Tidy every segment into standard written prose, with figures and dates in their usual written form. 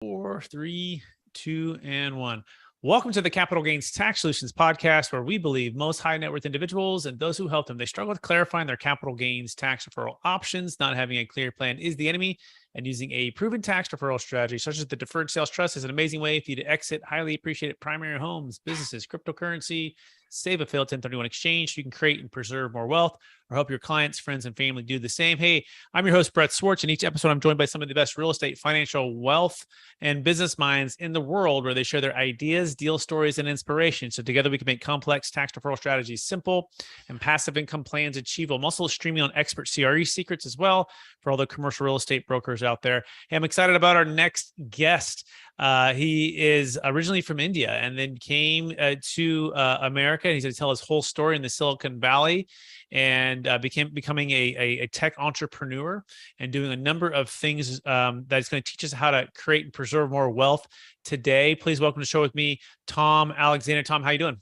4, 3, 2, and 1. Welcome to the Capital Gains Tax Solutions podcast, where we believe most high net worth individuals and those who help them, they struggle with clarifying their capital gains tax deferral options. Not having a clear plan is the enemy, and using a proven tax deferral strategy, such as the Deferred Sales Trust, is an amazing way for you to exit highly appreciated primary homes, businesses, cryptocurrency, save a failed 1031 exchange so you can create and preserve more wealth, or help your clients, friends, and family do the same. Hey, I'm your host, Brett Swarts, and each episode I'm joined by some of the best real estate, financial, wealth, and business minds in the world, where they share their ideas, deal stories, and inspiration. So together we can make complex tax deferral strategies simple and passive income plans achievable. I'm also streaming on expert CRE secrets as well for all the commercial real estate brokers out there. Hey, I'm excited about our next guest. He is originally from India and then came to America. And he's going to tell his whole story in the Silicon Valley, and becoming a tech entrepreneur and doing a number of things that's going to teach us how to create and preserve more wealth today. Please welcome to the show with me, Tom Alexander. Tom, how you doing?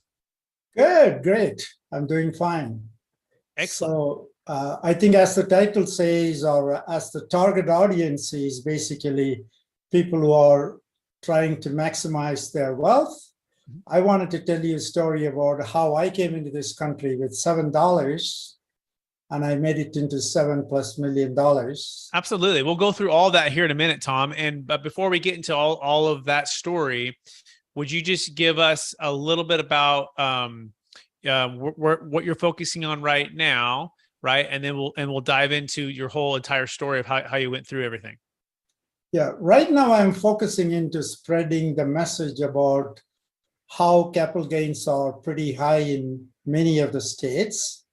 Good, great. I'm doing fine. Excellent. So I think, as the title says, or as the target audience is basically people who are trying to maximize their wealth. I wanted to tell you a story about how I came into this country with $7 and I made it into $7+ million. Absolutely. We'll go through all that here in a minute, Tom. But before we get into all of that story, would you just give us a little bit about what you're focusing on right now, right? And then we'll dive into your whole entire story of how you went through everything. Yeah, right now I'm focusing into spreading the message about how capital gains are pretty high in many of the states.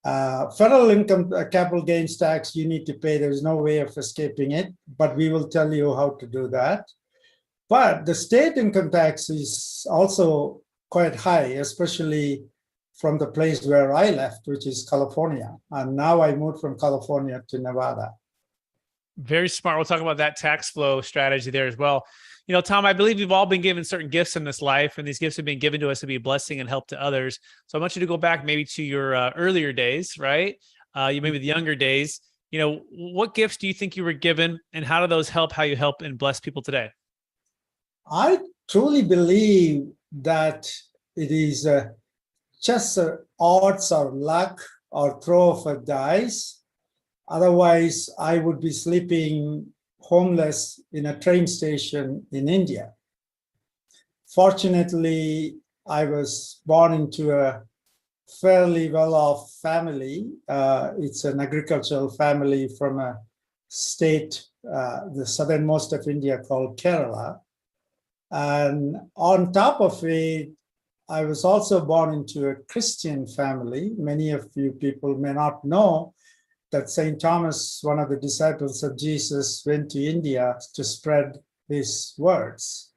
Federal income capital gains tax you need to pay. There's no way of escaping it, but we will tell you how to do that. But the state income tax is also quite high, especially from the place where I left, which is California. And now I moved from California to Nevada. Very smart. We'll talk about that tax flow strategy there as well. You know, Tom, I believe we've all been given certain gifts in this life, and these gifts have been given to us to be a blessing and help to others. So I want you to go back maybe to your earlier days, right? You maybe the younger days. You know, what gifts do you think you were given, and how do those help how you help and bless people today? I truly believe that it is just odds or luck or throw of a dice. Otherwise, I would be sleeping homeless in a train station in India. Fortunately, I was born into a fairly well-off family. It's an agricultural family from a state, the southernmost of India, called Kerala. And on top of it, I was also born into a Christian family. Many of you people may not know that St. Thomas, one of the disciples of Jesus, went to India to spread his words.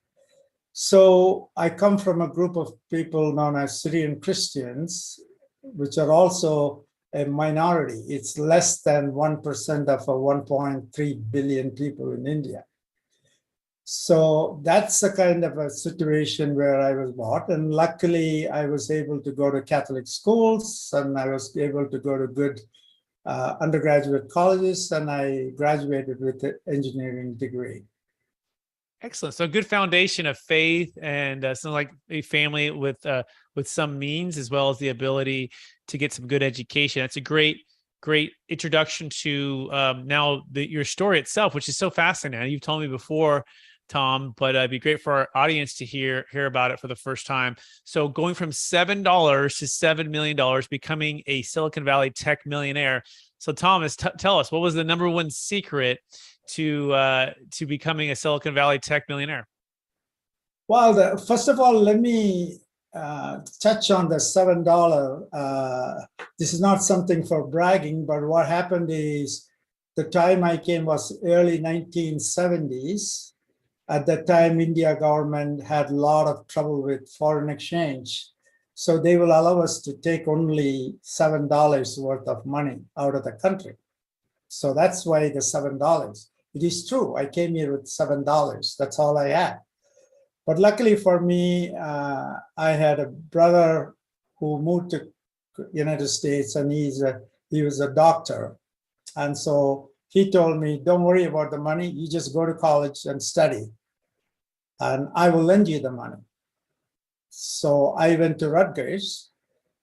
So I come from a group of people known as Syrian Christians, which are also a minority. It's less than 1% of a 1.3 billion people in India. So that's the kind of a situation where I was born. And luckily, I was able to go to Catholic schools, and I was able to go to good undergraduate colleges, and I graduated with an engineering degree. Excellent. So a good foundation of faith, and sounds like a family with some means, as well as the ability to get some good education. That's a great introduction to now your story itself, which is so fascinating. You've told me before, Tom, but it'd be great for our audience to hear about it for the first time. So going from $7 to $7 million, becoming a Silicon Valley tech millionaire. So Thomas, tell us, what was the number one secret to becoming a Silicon Valley tech millionaire? Well, first of all, let me touch on the $7. This is not something for bragging, but what happened is the time I came was early 1970s. At that time, India government had a lot of trouble with foreign exchange. So they will allow us to take only $7 worth of money out of the country. So that's why the $7. It is true. I came here with $7. That's all I had. But luckily for me, I had a brother who moved to United States, and he was a doctor. And so he told me, don't worry about the money. You just go to college and study, and I will lend you the money. So I went to Rutgers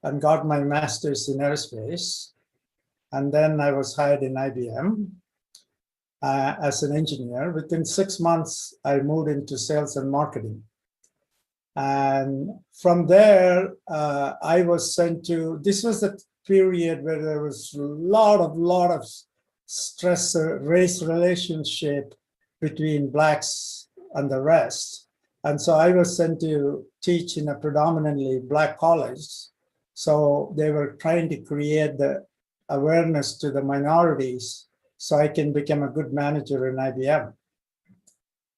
and got my master's in aerospace. And then I was hired in IBM as an engineer. Within 6 months, I moved into sales and marketing. And from there, I was sent to, this was the period where there was a lot of stress, race relationship between blacks and the rest. And so I was sent to teach in a predominantly black college. So they were trying to create the awareness to the minorities so I can become a good manager in IBM.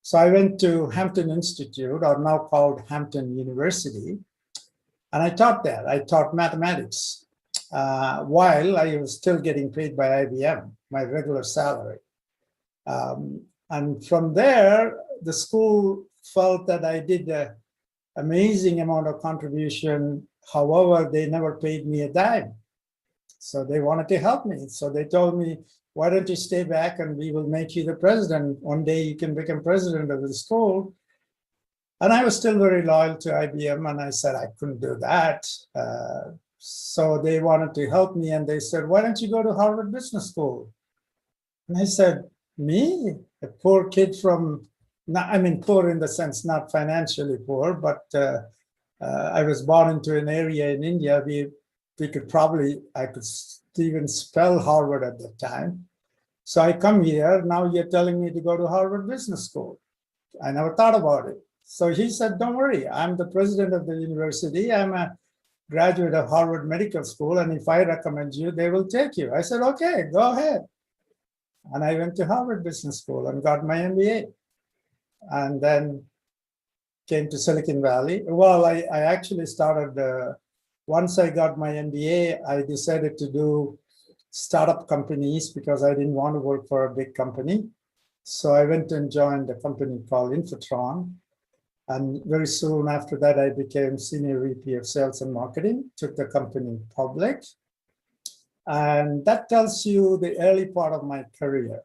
So I went to Hampton Institute, or now called Hampton University, and I taught there. I taught mathematics while I was still getting paid by IBM, my regular salary. And from there, the school felt that I did an amazing amount of contribution. However, they never paid me a dime. So they wanted to help me. So they told me, why don't you stay back and we will make you the president. One day you can become president of the school. And I was still very loyal to IBM, and I said I couldn't do that. So they wanted to help me, and they said, why don't you go to Harvard Business School? And I said, me? A poor kid from, I mean, poor in the sense, not financially poor, but I was born into an area in India. We could probably, I could even spell Harvard at the time. So I come here, now you're telling me to go to Harvard Business School. I never thought about it. So he said, don't worry, I'm the president of the university. I'm a graduate of Harvard Medical School, and if I recommend you, they will take you. I said, okay, go ahead. And I went to Harvard Business School and got my MBA. And then came to Silicon Valley. Well, I actually started, once I got my MBA, I decided to do startup companies because I didn't want to work for a big company. So I went and joined a company called Infotron. And very soon after that, I became Senior VP of Sales and Marketing, took the company public. And that tells you the early part of my career.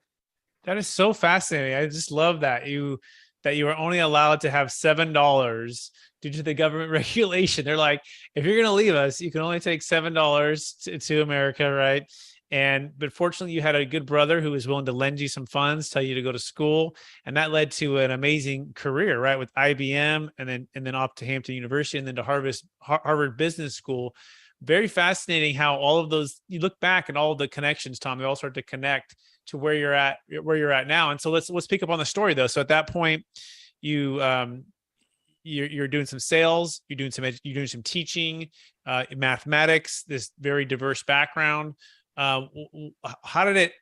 That is so fascinating. I just love that you were only allowed to have $7 due to the government regulation. They're like, if you're going to leave us, you can only take $7 to America, right? But fortunately, you had a good brother who was willing to lend you some funds, tell you to go to school, and that led to an amazing career, right? With IBM, and then off to Hampton University, and then to Harvard Business School. Very fascinating how all of those, you look back and all of the connections, Tom, they all start to connect to where you're at now. And so let's pick up on the story though. So at that point, you're doing some sales, you're doing some teaching, mathematics, this very diverse background. When did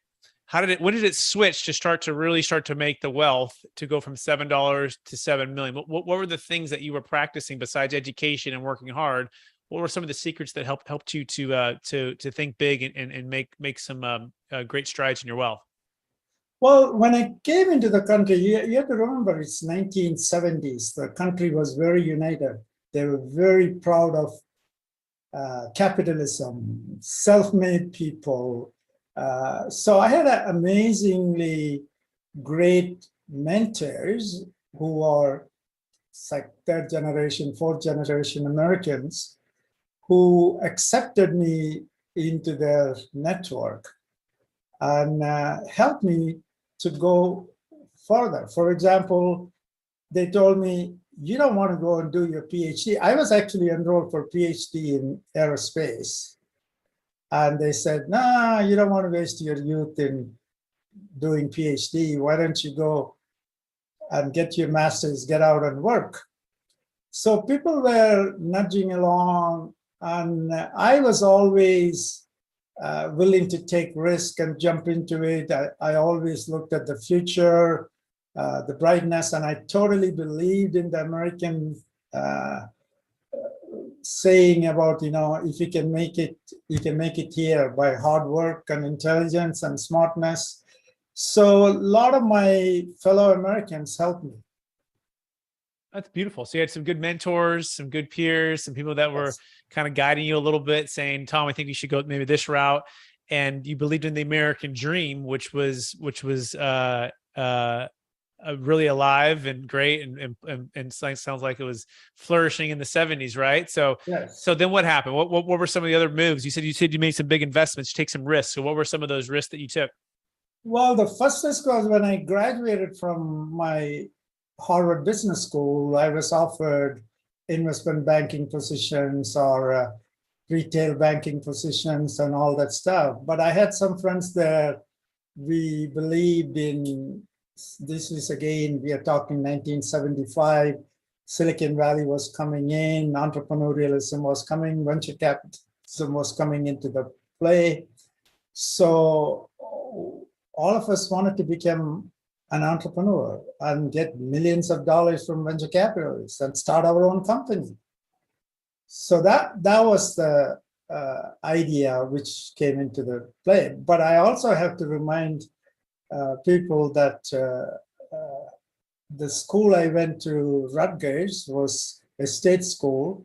it switch to really start to make the wealth to go from $7 to 7 million? What were the things that you were practicing besides education and working hard? What were some of the secrets that helped you to think big and make some great strides in your wealth? Well, when I came into the country, you have to remember it's 1970s. The country was very united. They were very proud of capitalism, self-made people. So I had amazingly great mentors who are like third generation, fourth generation Americans who accepted me into their network and helped me to go further. For example, they told me, you don't want to go and do your PhD. I was actually enrolled for PhD in aerospace. And they said, no, you don't want to waste your youth in doing PhD. Why don't you go and get your master's, get out and work? So people were nudging along, and I was always willing to take risk and jump into it. I always looked at the future, the brightness, and I totally believed in the American saying about, if you can make it here by hard work and intelligence and smartness. So a lot of my fellow Americans helped me. That's beautiful. So you had some good mentors, some good peers, some people that were kind of guiding you a little bit, saying, Tom, I think you should go maybe this route. and you believed in the American dream, which was really alive and great, and sounds like it was flourishing in the 70s, right? So Yes. then what happened? What were some of the other moves? You said you made some big investments, take some risks. So what were some of those risks that you took? Well, the first risk was when I graduated from my Harvard Business School, I was offered investment banking positions or retail banking positions and all that stuff. But I had some friends there. We believed in this is again, we are talking 1975. Silicon Valley was coming in, entrepreneurialism was coming, venture capitalism was coming into the play. So all of us wanted to become an entrepreneur and get millions of dollars from venture capitalists and start our own company. So that was the idea which came into the play. But I also have to remind people that the school I went to, Rutgers, was a state school.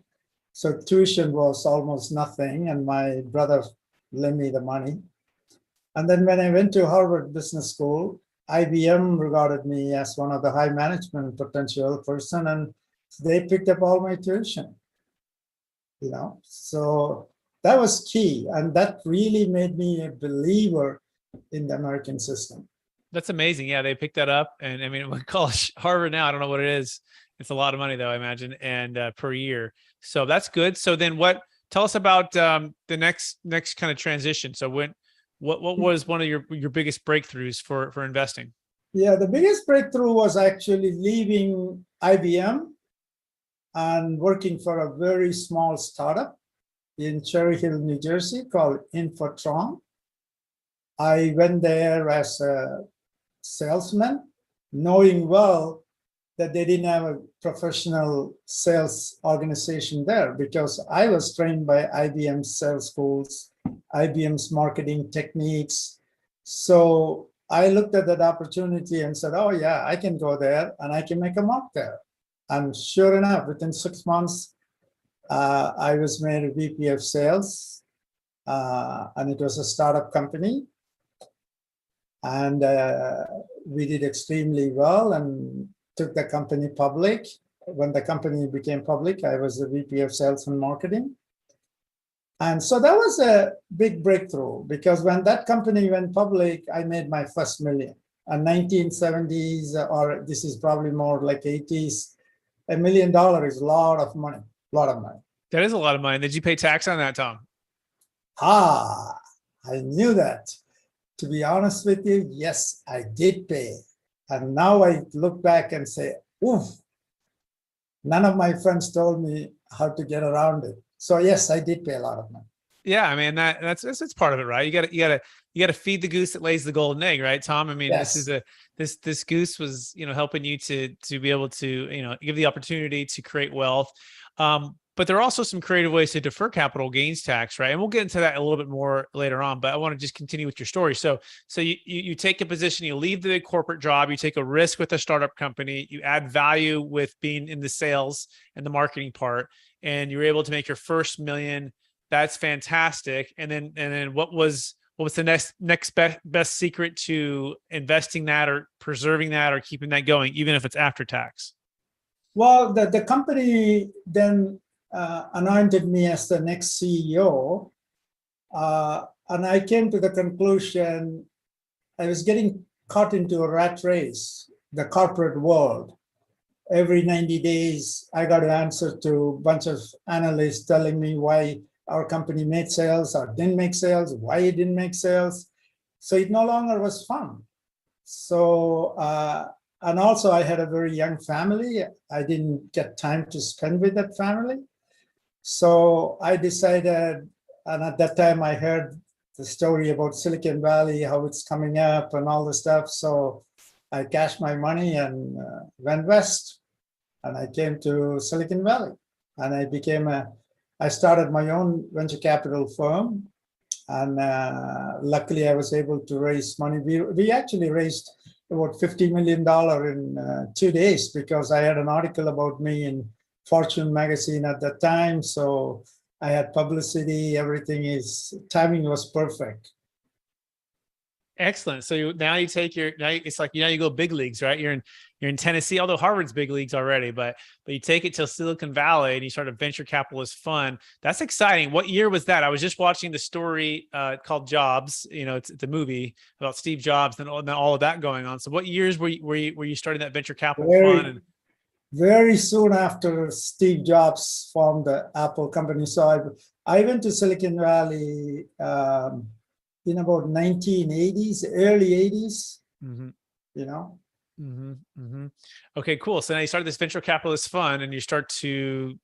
So tuition was almost nothing, and my brother lent me the money. And then when I went to Harvard Business School, IBM regarded me as one of the high management potential person, and they picked up all my tuition. So that was key, and that really made me a believer in the American system. That's amazing. Yeah, they picked that up, and I mean, college Harvard now, I don't know what it is. It's a lot of money, though, I imagine, and per year. So that's good. So then, tell us about the next kind of transition. So what was one of your biggest breakthroughs for investing? Yeah, the biggest breakthrough was actually leaving IBM and working for a very small startup in Cherry Hill, New Jersey called Infotron. I went there as a salesman, knowing well that they didn't have a professional sales organization there, because I was trained by IBM's sales schools, IBM's marketing techniques. So I looked at that opportunity and said, oh yeah, I can go there and I can make a mark there. And sure enough, within 6 months, I was made a VP of sales, and it was a startup company. And we did extremely well and took the company public. When the company became public, I was the VP of sales and marketing. And so that was a big breakthrough, because when that company went public, I made my first million. In 1970s, or this is probably more like 80s, $1 million is a lot of money, That is a lot of money. Did you pay tax on that, Tom? I knew that. To be honest with you, yes, I did pay. And now I look back and say, oof, none of my friends told me how to get around it. So yes, I did pay a lot of money. Yeah, I mean that's part of it, right? You got to feed the goose that lays the golden egg, right, Tom? I mean, Yes. this goose was helping you to be able to give the opportunity to create wealth. But there are also some creative ways to defer capital gains tax, right? And we'll get into that a little bit more later on. But I want to just continue with your story. So you take a position, you leave the corporate job, you take a risk with a startup company, you add value with being in the sales and the marketing part, and you're able to make your first million. That's fantastic. And then what was the next best secret to investing that or preserving that or keeping that going, even if it's after tax? Well, the company then anointed me as the next CEO. And I came to the conclusion I was getting caught into a rat race, the corporate world. Every 90 days, I got to answer to a bunch of analysts telling me why our company made sales or didn't make sales, why it didn't make sales. So it no longer was fun. So, and also I had a very young family. I didn't get time to spend with that family. So I decided, and at that time I heard the story about Silicon Valley, how it's coming up and all the stuff. So I cashed my money and went west. And I came to Silicon Valley, and I started my own venture capital firm. And luckily I was able to raise money. We actually raised about $50 million in 2 days, because I had an article about me in Fortune magazine at that time. So I had publicity, timing was perfect. Excellent. So now you take it's like, you go big leagues, right? You're in Tennessee, although Harvard's big leagues already, but you take it to Silicon Valley and you start a venture capitalist fund. That's exciting. What year was that? I was just watching the story called Jobs. It's the movie about Steve Jobs and all of that going on. So what years were you starting that venture capital fund? Very, very soon after Steve Jobs formed the Apple company. So I went to Silicon Valley in about 1980s, early 80s, Mm-hmm. you know. Mm-hmm. Mm-hmm. Okay, cool. So now you started this venture capitalist fund and you start to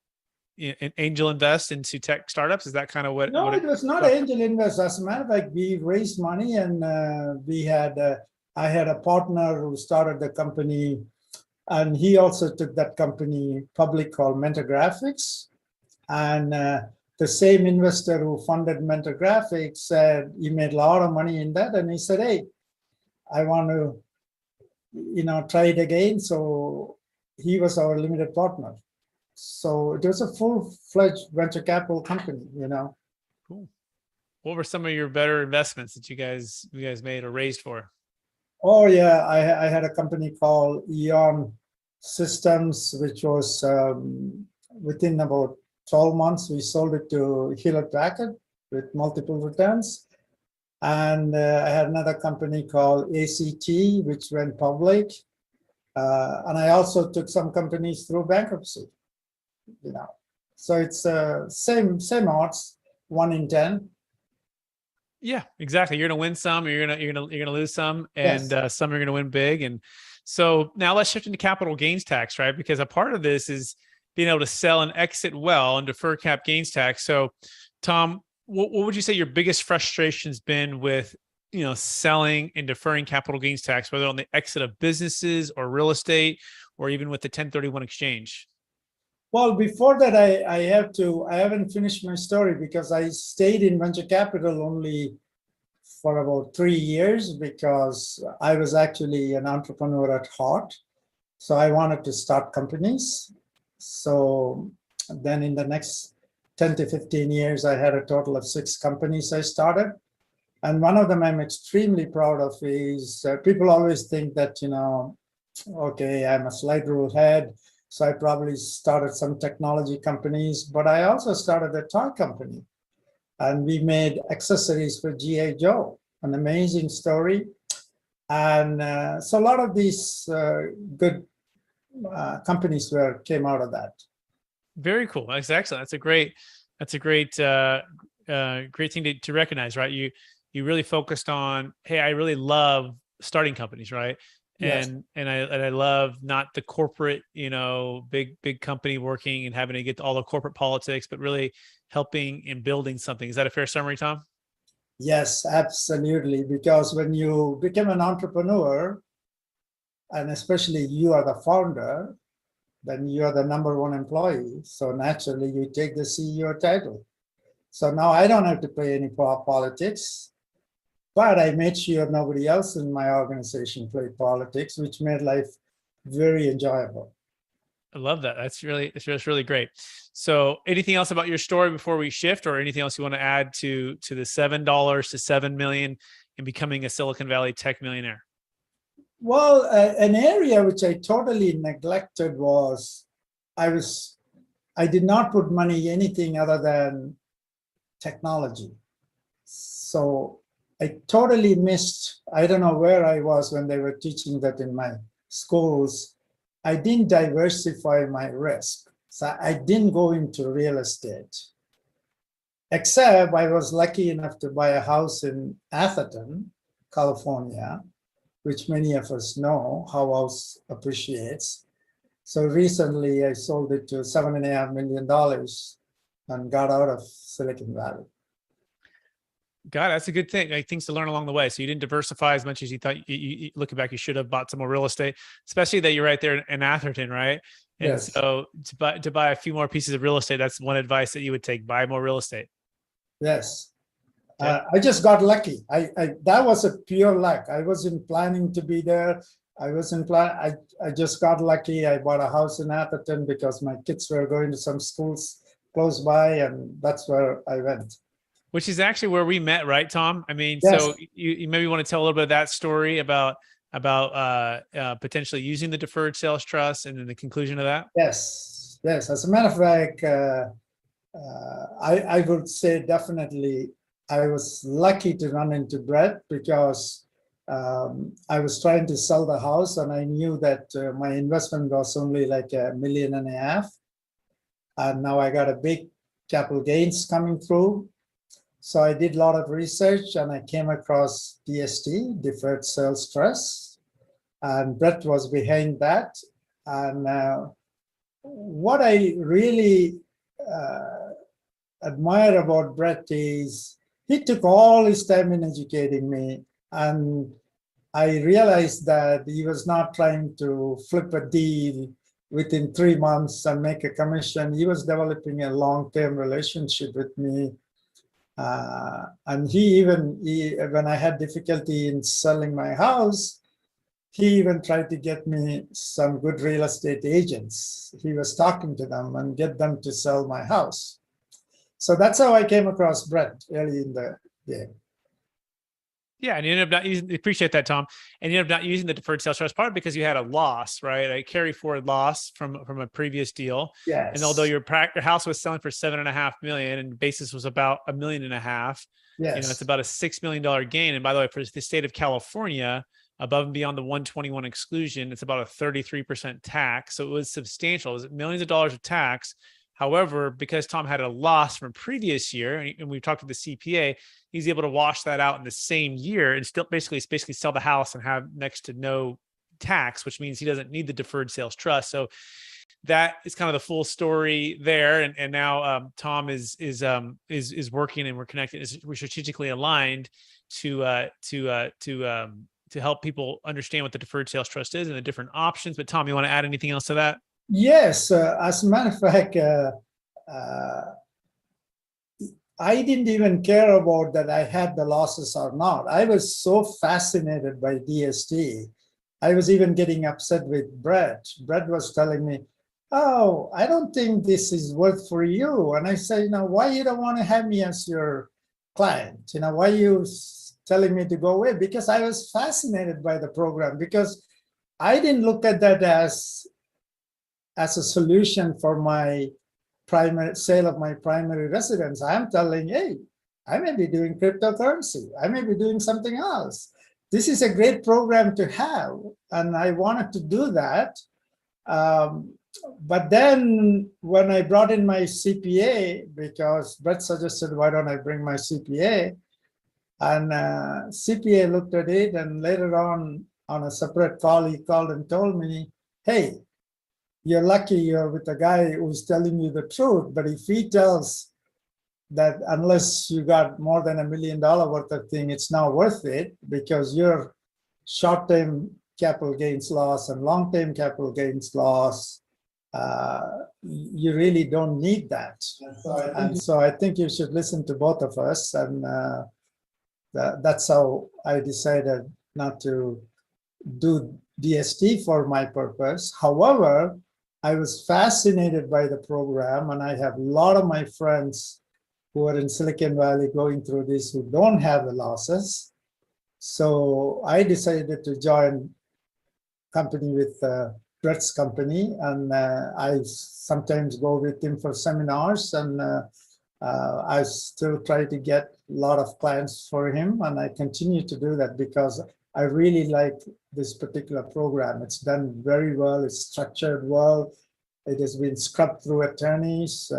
angel invest into tech startups. Is that kind of what? No, it was not angel investors. As a matter of fact, we raised money and I had a partner who started the company, and he also took that company public called Mentor Graphics. And the same investor who funded Mentor Graphics said he made a lot of money in that. And he said, hey, I want to, try it again. So he was our limited partner. So it was a full-fledged venture capital company. Cool. What were some of your better investments that you guys made or raised for? Oh yeah, I had a company called Eon Systems, which was within about 12 months, we sold it to Hewlett Packard with multiple returns. And I had another company called ACT, which went public. And I also took some companies through bankruptcy. So it's same odds, 1 in 10. Yeah, exactly. You're gonna win some, or you're gonna lose some, and Yes. some are gonna win big. And so now let's shift into capital gains tax, right? Because a part of this is being able to sell and exit well and defer cap gains tax. So, Tom, what would you say your biggest frustration's been with selling and deferring capital gains tax, whether on the exit of businesses or real estate, or even with the 1031 exchange? Well, before that, I haven't finished my story because I stayed in venture capital only for about 3 years because I was actually an entrepreneur at heart. So I wanted to start companies. So then in the next 10 to 15 years, I had a total of 6 companies I started. And one of them I'm extremely proud of is people always think that, okay, I'm a slide rule head. So I probably started some technology companies, but I also started a toy company. And we made accessories for G.I. Joe, an amazing story. And so a lot of these good companies came out of that. Very cool. That's excellent. That's a great great thing to recognize, right? You really focused on, hey, I really love starting companies, right? Yes. And I love not the corporate, big company working and having to get to all the corporate politics, but really helping and building something. Is that a fair summary, Tom? Yes, absolutely. Because when you become an entrepreneur, and especially you are the founder, then you are the number one employee. So naturally, you take the CEO title. So now I don't have to play any politics, but I made sure nobody else in my organization played politics, which made life very enjoyable. I love that. It's really great. So anything else about your story before we shift, or anything else you want to add to the $7 to $7 million in becoming a Silicon Valley tech millionaire? Well, an area which I totally neglected was I did not put money anything other than technology. So I totally missed, I don't know where I was when they were teaching that in my schools. I didn't diversify my risk. So I didn't go into real estate. Except I was lucky enough to buy a house in Atherton, California, which many of us know how house appreciates. So recently I sold it to $7.5 million and got out of Silicon Valley. God, that's a good thing. Like, things to learn along the way. So you didn't diversify as much as you thought. You looking back, you should have bought some more real estate, especially that you're right there in Atherton, right? And Yes. so to buy a few more pieces of real estate, that's one advice that you would take: buy more real estate. Yes. Okay. I just got lucky. That was a pure luck. I wasn't planning to be there. I just got lucky. I bought a house in Atherton because my kids were going to some schools close by, and that's where I went. which is actually where we met, right, Tom? I mean, Yes, so you maybe want to tell a little bit of that story about potentially using the deferred sales trust, and then the conclusion of that. yes, yes. As a matter of fact, I would say definitely I was lucky to run into Brett because I was trying to sell the house and I knew that my investment was only like $1.5 million. And now I got a big capital gains coming through. So I did a lot of research and I came across DST, Deferred Sales Trust, and Brett was behind that. And what I really admire about Brett is he took all his time in educating me, and I realized that he was not trying to flip a deal within 3 months and make a commission. He was developing a long-term relationship with me. And when I had difficulty in selling my house, he even tried to get me some good real estate agents. He was talking to them and get them to sell my house. So that's how I came across Brett early in the game. Yeah, and you ended up not using. Appreciate that, Tom. And you ended up not using the deferred sales trust part because you had a loss, right? A carry forward loss from a previous deal. Yes. And although your house was selling for $7.5 million and basis was about $1.5 million, yes, it's about a $6 million gain. And by the way, for the state of California, above and beyond the 121 exclusion, it's about a 33% tax. So it was substantial. It was millions of dollars of tax. However, because Tom had a loss from a previous year, and we've talked to the CPA, he's able to wash that out in the same year and still basically sell the house and have next to no tax, which means he doesn't need the deferred sales trust. So that is kind of the full story there. And now Tom is working, and we're connected. We're strategically aligned to help people understand what the deferred sales trust is and the different options. But Tom, you want to add anything else to that? Yes, as a matter of fact, I didn't even care about that I had the losses or not. I was so fascinated by DST. I was even getting upset with Brett. Brett was telling me, "Oh, I don't think this is worth for you." And I say, why you don't want to have me as your client? Why you telling me to go away? Because I was fascinated by the program, because I didn't look at that as a solution for my primary sale of my primary residence. I'm telling, hey, I may be doing cryptocurrency. I may be doing something else. This is a great program to have. And I wanted to do that. But then when I brought in my CPA, because Brett suggested, why don't I bring my CPA? And CPA looked at it, and later on a separate call, he called and told me, hey, you're lucky you're with a guy who's telling you the truth, but if he tells that unless you got more than $1 million worth of thing, it's not worth it, because your short-term capital gains loss and long-term capital gains loss, you really don't need that. And so I think you should listen to both of us, and that's how I decided not to do DST for my purpose. However, I was fascinated by the program, and I have a lot of my friends who are in Silicon Valley going through this who don't have the losses. So I decided to join company with Brett's company, and I sometimes go with him for seminars, and I still try to get a lot of clients for him, and I continue to do that because I really like this particular program. It's done very well. It's structured well. It has been scrubbed through attorneys,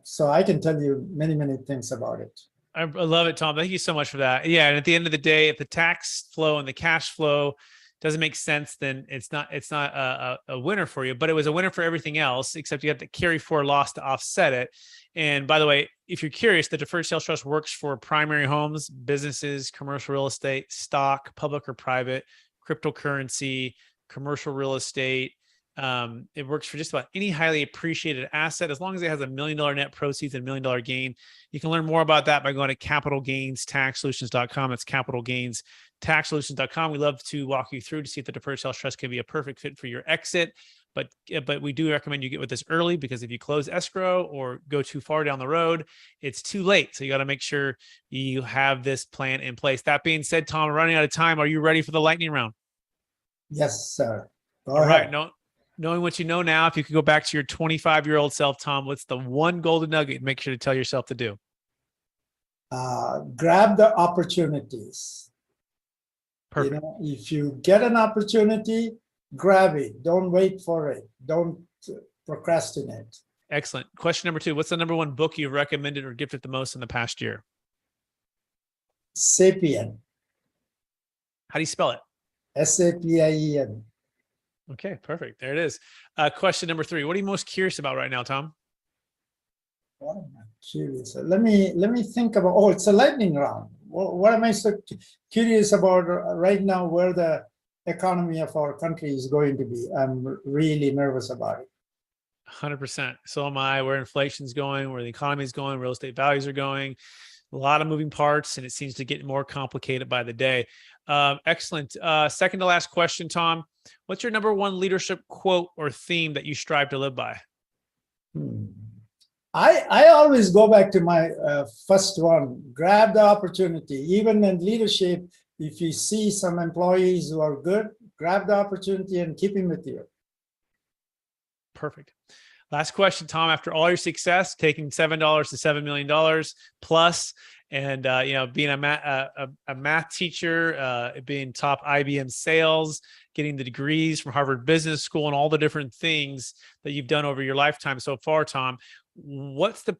so I can tell you many, many things about it. I love it, Tom. Thank you so much for that. Yeah. And at the end of the day, if the tax flow and the cash flow doesn't make sense, then it's not a winner for you. But it was a winner for everything else, except you have to carry forward loss to offset it. And by the way, if you're curious, the deferred sales trust works for primary homes, businesses, commercial real estate, stock, public or private, cryptocurrency, commercial real estate. It works for just about any highly appreciated asset, as long as it has $1 million net proceeds and $1 million gain. You can learn more about that by going to capitalgainstaxsolutions.com. That's capitalgainstaxsolutions.com. We love to walk you through to see if the deferred sales trust can be a perfect fit for your exit. but we do recommend you get with this early, because if you close escrow or go too far down the road, it's too late. So you got to make sure you have this plan in place. That being said, Tom, we're running out of time. Are you ready for the lightning round? Yes, sir. Go All right. ahead. No, knowing what you know now, if you could go back to your 25-year-old self, Tom, what's the one golden nugget you make sure to tell yourself to do? Grab the opportunities. Perfect. You know, if you get an opportunity, grab it. Don't wait for it. Don't procrastinate. Excellent. Question number 2. What's the number one book you've recommended or gifted the most in the past year? Sapien. How do you spell it? Sapien. Okay, perfect. There it is. Question number 3. What are you most curious about right now, Tom? What am I curious? Let me think about. Oh, it's a lightning round. What am I so curious about right now? Where the economy of our country is going to be? I'm really nervous about it. 100%. So am I. Where inflation's going, where the economy is going, real estate values are going. A lot of moving parts, and it seems to get more complicated by the day. Excellent. Second to last question, Tom. What's your number one leadership quote or theme that you strive to live by? I always go back to my first one. Grab the opportunity. Even in leadership, if you see some employees who are good, grab the opportunity and keep them with you. Perfect. Last question, Tom. After all your success, taking $7 to $7 million plus, and being a math teacher, being top IBM sales, getting the degrees from Harvard Business School, and all the different things that you've done over your lifetime so far, Tom, what's the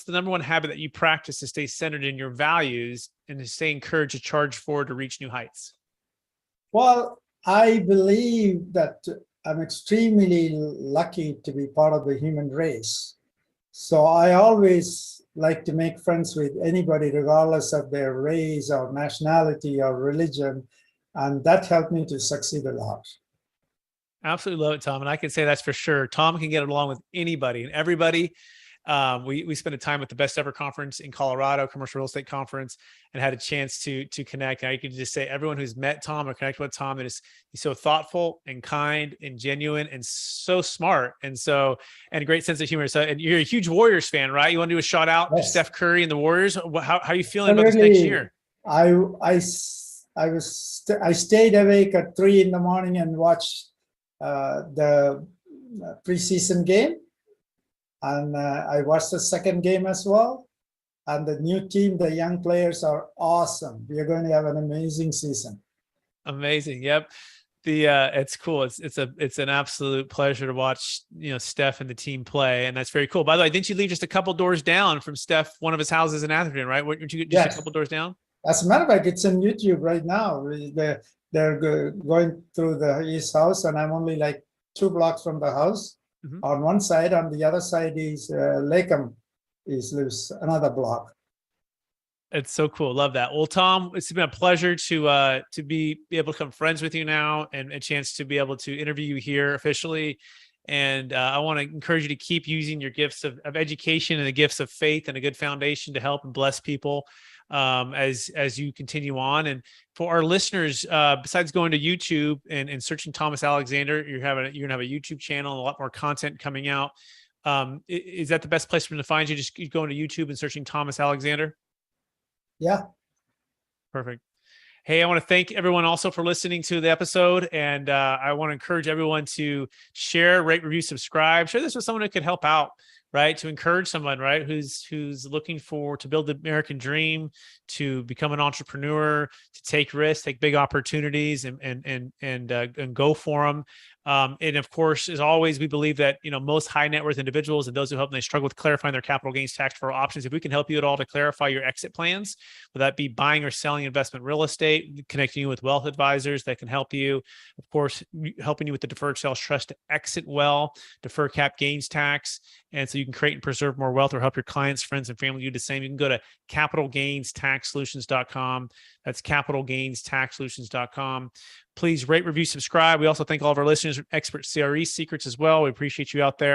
number one habit that you practice to stay centered in your values and to stay encouraged to charge forward to reach new heights? Well, I believe that I'm extremely lucky to be part of the human race. So I always like to make friends with anybody, regardless of their race or nationality or religion. And that helped me to succeed a lot. Absolutely love it, Tom. And I can say that's for sure. Tom can get along with anybody and everybody. We spent a time at the Best Ever Conference in Colorado, commercial real estate conference, and had a chance to connect. And I can just say everyone who's met Tom or connected with Tom, he's so thoughtful and kind and genuine and so smart and a great sense of humor. So, and you're a huge Warriors fan, right? You want to do a shout out to Steph Curry and the Warriors? How are you feeling about this next year? I stayed awake at 3 a.m. and watched the preseason game. And I watched the second game as well. And the new team, the young players are awesome. We are going to have an amazing season. Amazing. Yep. It's cool. It's an absolute pleasure to watch, Steph and the team play. And that's very cool. By the way, didn't you leave just a couple doors down from Steph, one of his houses in Atherton, right? Weren't you just a couple doors down? As a matter of fact, it's on YouTube right now. They're going through his house, and I'm only like 2 blocks from the house. Mm-hmm. On one side, on the other side is Lakeham, lives another block. It's so cool. Love that. Well, Tom, it's been a pleasure to be able to become friends with you now, and a chance to be able to interview you here officially. And I want to encourage you to keep using your gifts of education and the gifts of faith and a good foundation to help and bless people as you continue on. And for our listeners, besides going to YouTube and searching Thomas Alexander, you're gonna have a YouTube channel and a lot more content coming out. Is that the best place for them to find you? Just going to YouTube and searching Thomas Alexander? Yeah. Perfect. Hey, I want to thank everyone also for listening to the episode. And I want to encourage everyone to share, rate, review, subscribe. Share this with someone who could help out, right? To encourage someone, right? Who's looking to build the American dream, to become an entrepreneur, to take risks, take big opportunities and go for them. And of course, as always, we believe that, most high net worth individuals and those who help them, they struggle with clarifying their capital gains tax deferral options. If we can help you at all to clarify your exit plans, whether that be buying or selling investment real estate, connecting you with wealth advisors that can help you, of course, helping you with the Deferred Sales Trust to exit well, defer cap gains tax. And so you can create and preserve more wealth, or help your clients, friends, and family do the same. You can go to capitalgainstaxsolutions.com. That's capitalgainstaxsolutions.com. Please rate, review, subscribe. We also thank all of our listeners from Expert CRE Secrets as well. We appreciate you out there.